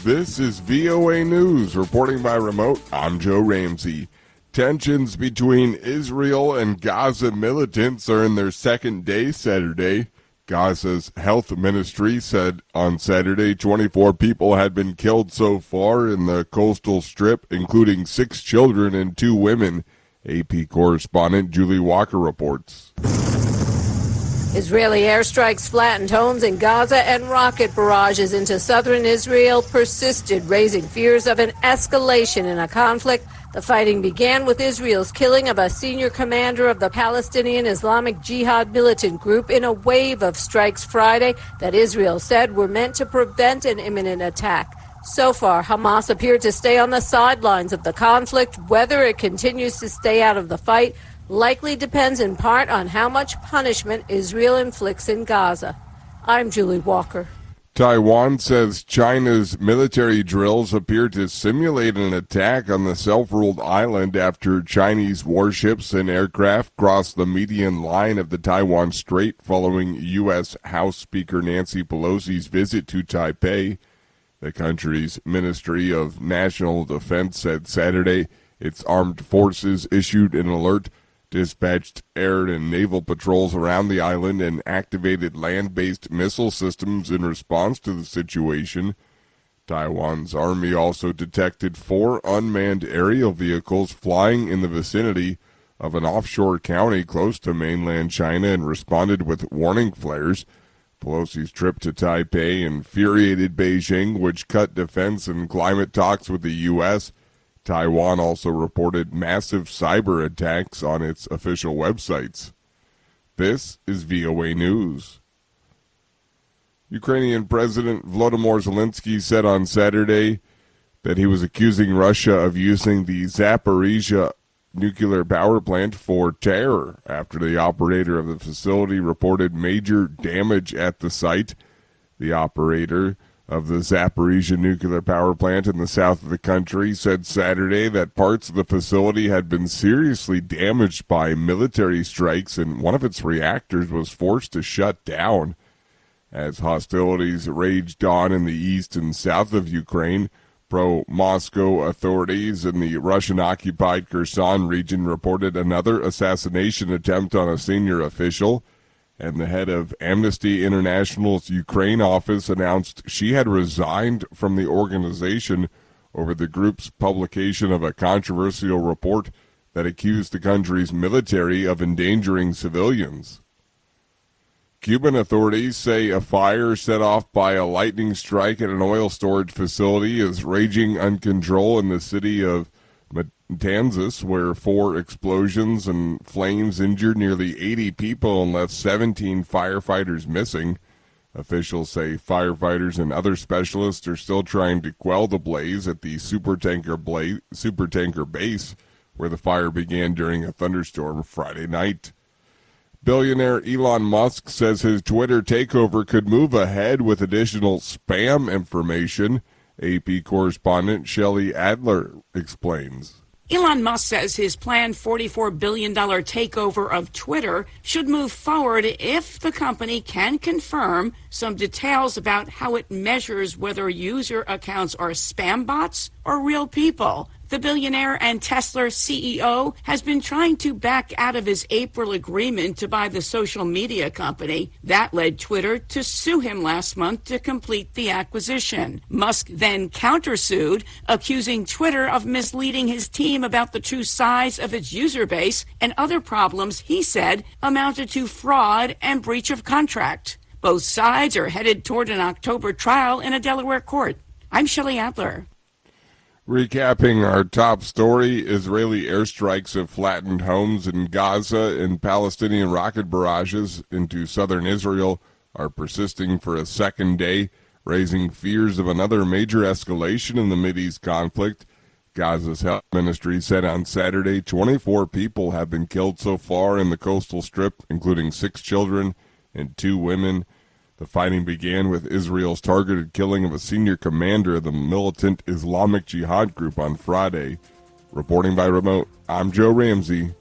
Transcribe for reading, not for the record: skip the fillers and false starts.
This is VOA News. Reporting by remote, I'm Joe Ramsey. Tensions between Israel and Gaza militants are in their second day Saturday. Gaza's health ministry said on Saturday 24 people had been killed so far in the coastal strip, including 6 children and 2 women. AP correspondent Julie Walker reports. Israeli airstrikes flattened homes in Gaza and rocket barrages into southern Israel persisted, raising fears of an escalation in a conflict. The fighting began with Israel's killing of a senior commander of the Palestinian Islamic Jihad militant group in a wave of strikes Friday that Israel said were meant to prevent an imminent attack. So far, Hamas appeared to stay on the sidelines of the conflict. Whether it continues to stay out of the fight likely depends in part on how much punishment Israel inflicts in Gaza. I'm Julie Walker. Taiwan says China's military drills appear to simulate an attack on the self-ruled island after Chinese warships and aircraft crossed the median line of the Taiwan Strait following U.S. House Speaker Nancy Pelosi's visit to Taipei. The country's Ministry of National Defense said Saturday its armed forces issued an alert, dispatched air and naval patrols around the island, and activated land-based missile systems in response to the situation. Taiwan's army also detected 4 unmanned aerial vehicles flying in the vicinity of an offshore county close to mainland China and responded with warning flares. Pelosi's trip to Taipei infuriated Beijing, which cut defense and climate talks with the U.S. Taiwan also reported massive cyber attacks on its official websites. This is VOA News. Ukrainian President Volodymyr Zelensky said on Saturday that he was accusing Russia of using the Zaporizhzhia nuclear power plant for terror after the operator of the facility reported major damage at the site. The operator of the Zaporizhzhia nuclear power plant in the south of the country said Saturday that parts of the facility had been seriously damaged by military strikes and one of its reactors was forced to shut down. As hostilities raged on in the east and south of Ukraine, pro-Moscow authorities in the Russian-occupied Kherson region reported another assassination attempt on a senior official, and the head of Amnesty International's Ukraine office announced she had resigned from the organization over the group's publication of a controversial report that accused the country's military of endangering civilians. Cuban authorities say a fire set off by a lightning strike at an oil storage facility is raging uncontrolled in the city of Matanzas, where 4 explosions and flames injured nearly 80 people and left 17 firefighters missing. Officials say firefighters and other specialists are still trying to quell the blaze at the supertanker base, where the fire began during a thunderstorm Friday night. Billionaire Elon Musk says his Twitter takeover could move ahead with additional spam information. AP correspondent Shelley Adler explains. Elon Musk says his planned $44 billion takeover of Twitter should move forward if the company can confirm some details about how it measures whether user accounts are spam bots or real people. The billionaire and Tesla CEO has been trying to back out of his April agreement to buy the social media company. That led Twitter to sue him last month to complete the acquisition. Musk then countersued, accusing Twitter of misleading his team about the true size of its user base and other problems he said amounted to fraud and breach of contract. Both sides are headed toward an October trial in a Delaware court. I'm Shelley Adler. Recapping our top story, Israeli airstrikes have flattened homes in Gaza and Palestinian rocket barrages into southern Israel are persisting for a second day, raising fears of another major escalation in the Mideast conflict. Gaza's health ministry said on Saturday 24 people have been killed so far in the coastal strip, including 6 children and 2 women. The fighting began with Israel's targeted killing of a senior commander of the militant Islamic Jihad group on Friday. Reporting by remote, I'm Joe Ramsey.